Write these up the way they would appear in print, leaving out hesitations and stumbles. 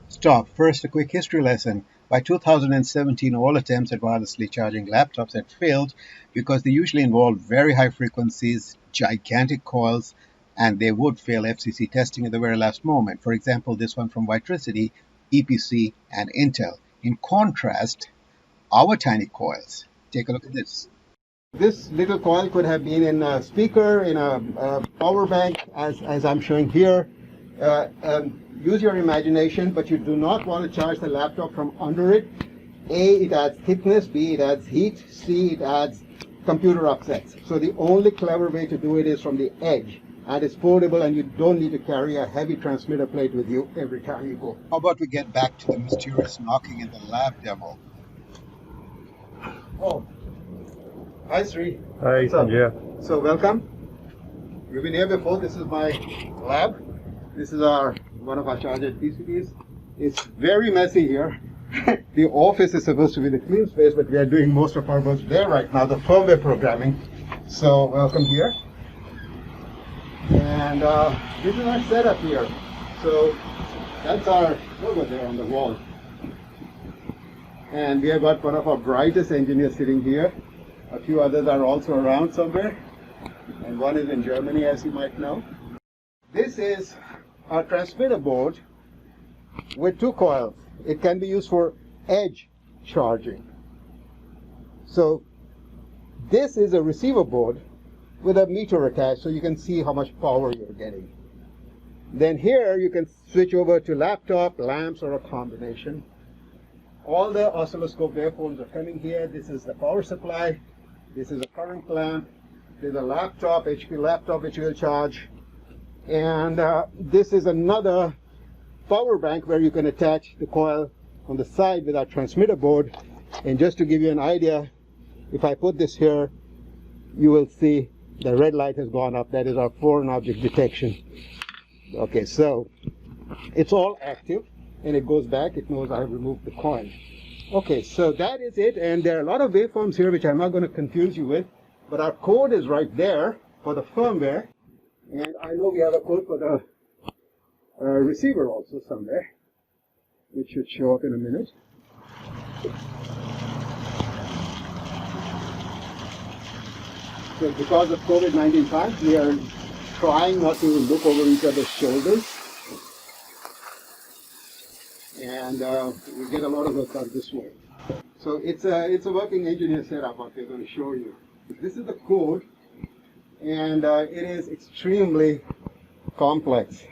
Stop. First, a quick history lesson. By 2017, all attempts at wirelessly charging laptops had failed because they usually involve very high frequencies, gigantic coils, and they would fail FCC testing at the very last moment. For example, this one from Vitricity, EPC, and Intel. In contrast, our tiny coils. Take a look at this. This little coil could have been in a speaker, in a power bank, as I'm showing here. Use your imagination, but you do not want to charge the laptop from under it. A, it adds thickness. B, it adds heat. C, it adds computer upsets. So the only clever way to do it is from the edge. And it's portable, and you don't need to carry a heavy transmitter plate with you every time you go. How about we get back to the mysterious knocking in the lab demo? Oh, hi Sri. Hi, yeah. So welcome. You've been here before. This is my lab. This is one of our charger PCBs. It's very messy here. The office is supposed to be the clean space, but we are doing most of our work there right now, the firmware programming. So welcome here. And this is our setup here. So that's our logo there on the wall. And we have got one of our brightest engineers sitting here. A few others are also around somewhere. And one is in Germany, as you might know. This is a transmitter board with two coils. It can be used for edge charging. So this is a receiver board with a meter attached, so you can see how much power you're getting. Then here you can switch over to laptop, lamps, or a combination. All the oscilloscope waveforms are coming here. This is the power supply. This is a current lamp. There's a laptop, HP laptop, which will charge. And this is another power bank where you can attach the coil on the side with our transmitter board. And just to give you an idea, if I put this here, you will see the red light has gone up. That is our foreign object detection. Okay, so it's all active, and it goes back. It knows I have removed the coil. Okay, so that is it. And there are a lot of waveforms here, which I'm not going to confuse you with. But our code is right there for the firmware. And I know we have a code for the receiver also somewhere, which should show up in a minute. So because of COVID-19 times, we are trying not to look over each other's shoulders. And we get a lot of work done this way. So it's a working engineer setup, what we're going to show you. This is the code. And it is extremely complex.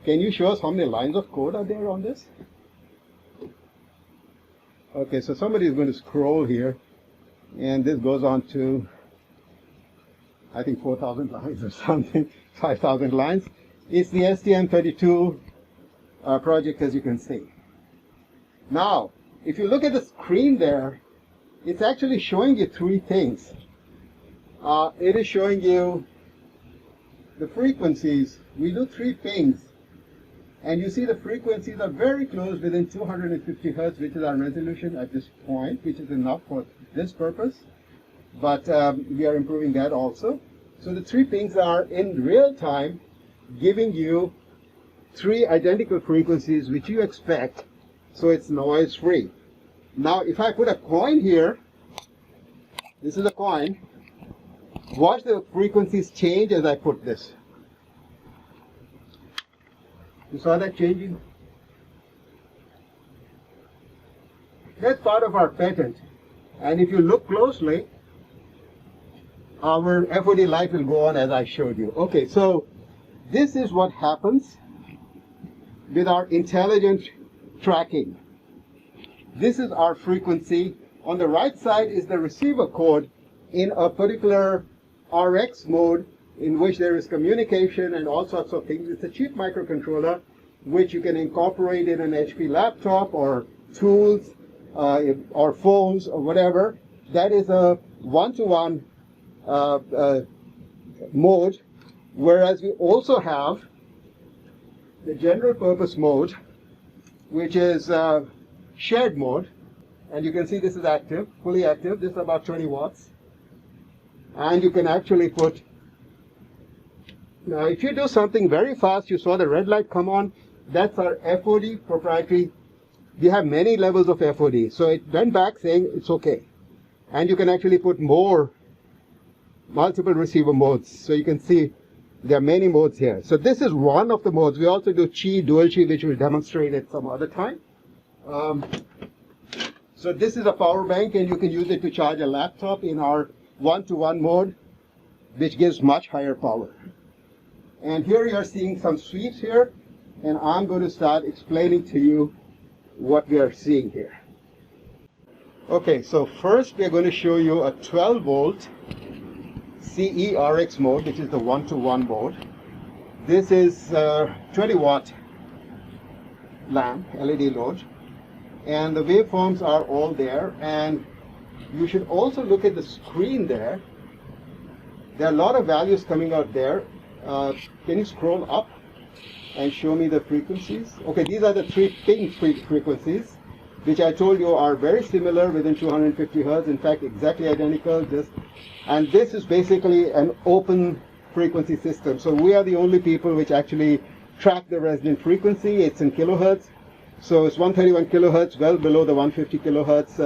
Can you show us how many lines of code are there on this? Okay, so somebody is going to scroll here, and this goes on to, I think, 4,000 lines or something, 5,000 lines. It's the STM32 project, as you can see. Now, if you look at the screen there, it's actually showing you three things. It is showing you the frequencies. We do three pings, and you see the frequencies are very close, within 250 hertz, which is our resolution at this point, which is enough for this purpose. But we are improving that also. So the three pings are in real time giving you three identical frequencies which you expect, so it's noise free. Now if I put a coin here, this is a coin. Watch the frequencies change as I put this. You saw that changing? That's part of our patent. And if you look closely, our FOD light will go on as I showed you. Okay, so this is what happens with our intelligent tracking. This is our frequency. On the right side is the receiver code in a particular RX mode in which there is communication and all sorts of things. It's a cheap microcontroller which you can incorporate in an HP laptop or tools or phones or whatever. That is a one-to-one mode, whereas we also have the general purpose mode, which is shared mode. and you can see this is active, fully active. This is about 20 watts. And you can actually put, now if you do something very fast, you saw the red light come on, that's our FOD proprietary. We have many levels of FOD, so it went back saying it's okay. And you can actually put multiple receiver modes. So you can see there are many modes here. So this is one of the modes. We also do Qi, dual Qi, which we'll demonstrate at some other time. So this is a power bank, and you can use it to charge a laptop in our 1-to-1 mode, which gives much higher power. And here you are seeing some sweeps here, and I'm going to start explaining to you what we are seeing here. Okay, so first we are going to show you a 12-volt CE-RX mode, which is the 1-to-1 mode. This is a 20-watt lamp, LED load, and the waveforms are all there. And you should also look at the screen there. There are a lot of values coming out there. Can you scroll up and show me the frequencies? Okay, these are the 3 ping frequencies, which I told you are very similar within 250 Hertz, in fact exactly identical. And this is basically an open frequency system. So we are the only people which actually track the resonant frequency. It's in kilohertz. So it's 131 kilohertz, well below the 150 kilohertz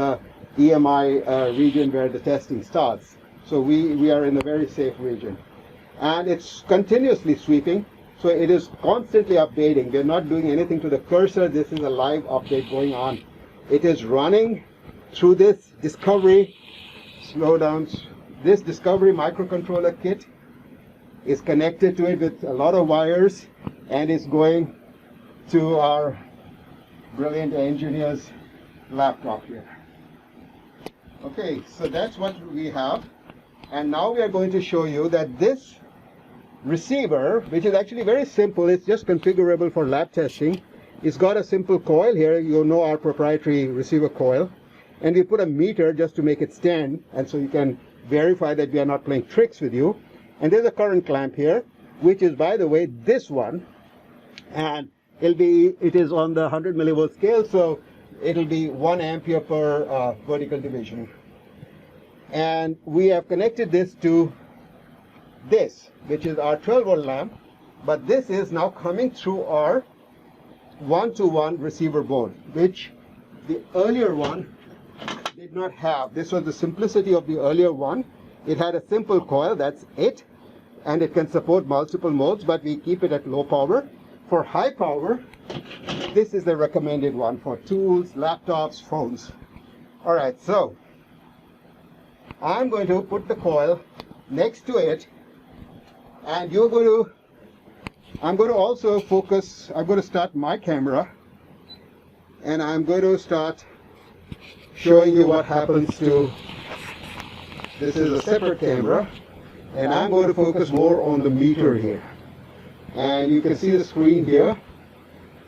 EMI region where the testing starts. So we are in a very safe region. And it's continuously sweeping. So it is constantly updating. We're not doing anything to the cursor. This is a live update going on. It is running through this Discovery slowdowns. This Discovery microcontroller kit is connected to it with a lot of wires, and it's going to our brilliant engineer's laptop here. Okay, so that's what we have. And now we are going to show you that this receiver, which is actually very simple, it's just configurable for lab testing. It's got a simple coil here, you know, our proprietary receiver coil, and we put a meter just to make it stand, and so you can verify that we are not playing tricks with you. And there's a current clamp here, which is, by the way, this one, and it is on the 100 millivolt scale, so it'll be 1 ampere per vertical division. And we have connected this to this, which is our 12-volt lamp, but this is now coming through our 1-to-1 receiver board, which the earlier one did not have. This was the simplicity of the earlier one. It had a simple coil, that's it, and it can support multiple modes, but we keep it at low power. For high power, this is the recommended one for tools, laptops, phones. All right, so I'm going to put the coil next to it, and I'm going to also focus. I'm going to start my camera, and I'm going to start showing you what happens to, this is a separate camera, and I'm going to focus more on the meter here. And you can see the screen here,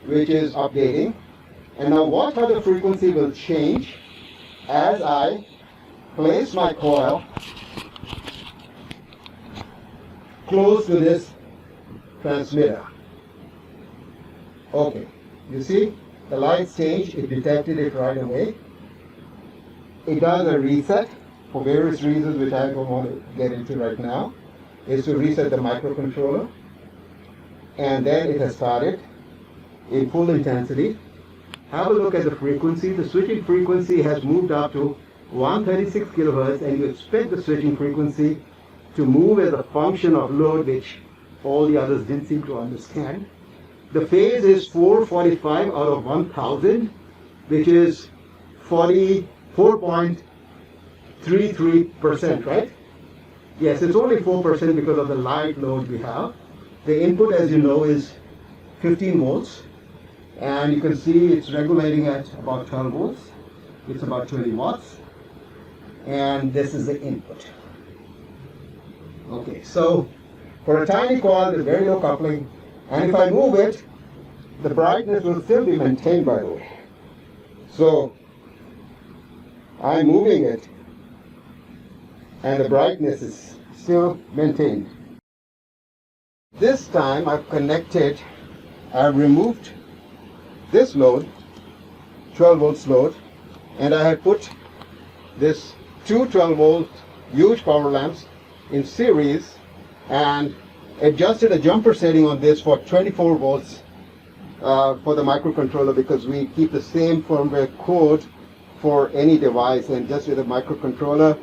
which is updating. And now watch how the frequency will change as I place my coil close to this transmitter. Okay, you see the lights change, it detected it right away. It does a reset for various reasons which I don't want to get into right now. It's to reset the microcontroller, and then it has started in full intensity. Have a look at the frequency. The switching frequency has moved up to 136 kilohertz, and you expect the switching frequency to move as a function of load, which all the others didn't seem to understand. The phase is 445 out of 1000, which is 44.33%, right? Yes, it's only 4% because of the light load we have. The input, as you know, is 15 volts. And you can see it's regulating at about 12 volts. It's about 20 watts. And this is the input. Okay, so for a tiny coil, there's very low coupling. And if I move it, the brightness will still be maintained, by the way. So I'm moving it, and the brightness is still maintained. This time I've removed this load, 12 volts load, And I had put this two 12-volt huge power lamps in series and adjusted a jumper setting on this for 24 volts for the microcontroller, because we keep the same firmware code for any device, and just with a microcontroller,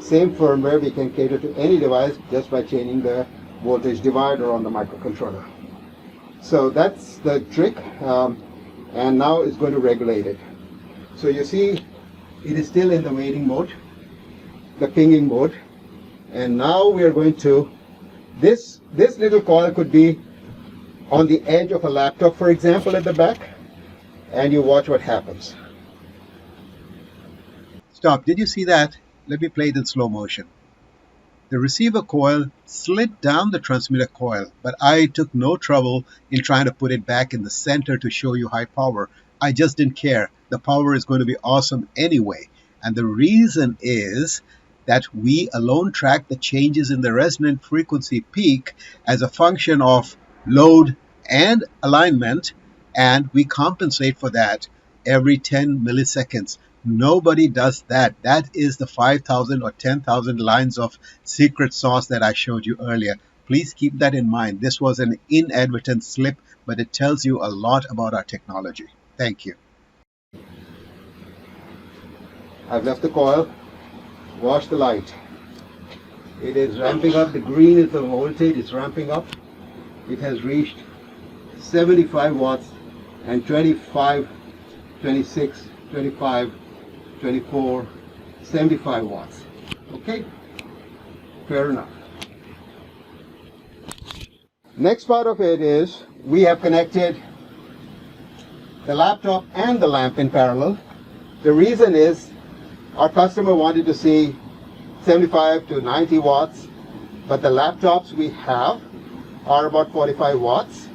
same firmware, we can cater to any device just by changing the voltage divider on the microcontroller. So that's the trick, and now it's going to regulate it. So you see it is still in the waiting mode, the pinging mode, and now we are going to, this little coil could be on the edge of a laptop, for example, at the back, and you watch what happens. Stop. Did you see that? Let me play it in slow motion. The receiver coil slid down the transmitter coil, but I took no trouble in trying to put it back in the center to show you high power. I just didn't care. The power is going to be awesome anyway. And the reason is that we alone track the changes in the resonant frequency peak as a function of load and alignment, and we compensate for that every 10 milliseconds. Nobody does that. That is the 5,000 or 10,000 lines of secret sauce that I showed you earlier. Please keep that in mind. This was an inadvertent slip, but it tells you a lot about our technology. Thank you. I've left the coil. Watch the light. It is ramping up. The green is the voltage. It's ramping up. It has reached 75 watts and 25, 26, 25, 24, 75 watts. Okay? Fair enough. Next part of it is we have connected the laptop and the lamp in parallel. The reason is our customer wanted to see 75 to 90 watts, but the laptops we have are about 45 watts,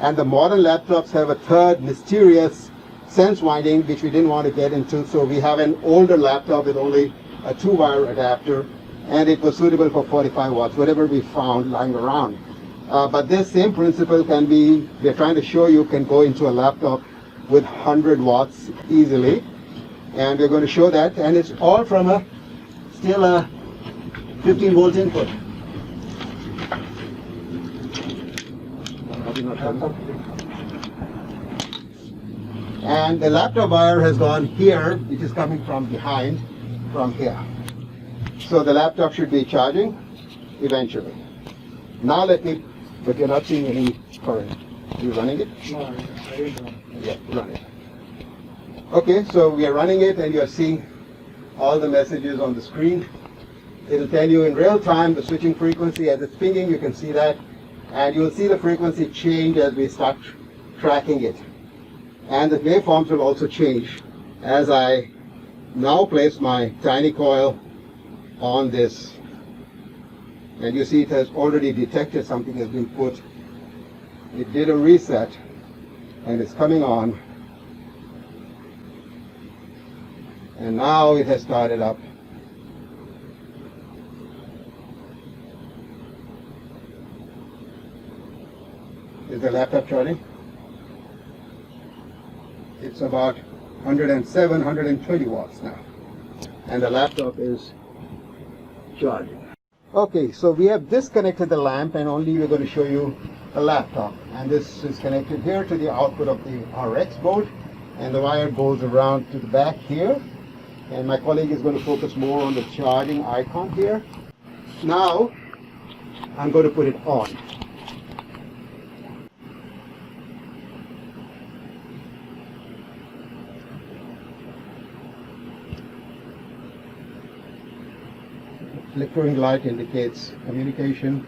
and the modern laptops have a third mysterious sense winding which we didn't want to get into, so we have an older laptop with only a 2-wire adapter, and it was suitable for 45 watts, whatever we found lying around. But this same principle can be, we're trying to show you, can go into a laptop with 100 watts easily, and we're going to show that, and it's all from still a 15 volt input. And the laptop wire has gone here, which is coming from behind, from here. So the laptop should be charging eventually. Now let me, but you're not seeing any current. Are you running it? No, I didn't run it. Yeah, run it. Okay, so we are running it, and you're seeing all the messages on the screen. It'll tell you in real time the switching frequency. As it's pinging, you can see that. And you'll see the frequency change as we start tracking it. And the waveforms will also change as I now place my tiny coil on this. And you see it has already detected something has been put. It did a reset, and it's coming on. And now it has started up. Is the laptop charging? It's about 107, 120 watts now. And the laptop is charging. Okay, so we have disconnected the lamp, and only we're going to show you the laptop. And this is connected here to the output of the RX board, and the wire goes around to the back here. And my colleague is going to focus more on the charging icon here. Now, I'm going to put it on. Flickering light indicates communication.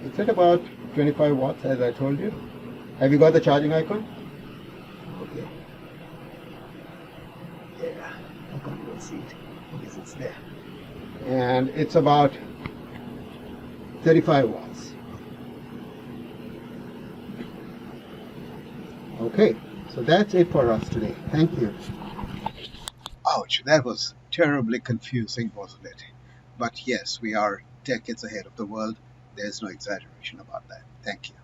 It's at about 25 watts, as I told you. Have you got the charging icon? Okay. Yeah, I can't even see it. I guess it's there. And it's about 35 watts. Okay. So that's it for us today. Thank you. Ouch, that was terribly confusing, wasn't it? But yes, we are decades ahead of the world. There's no exaggeration about that. Thank you.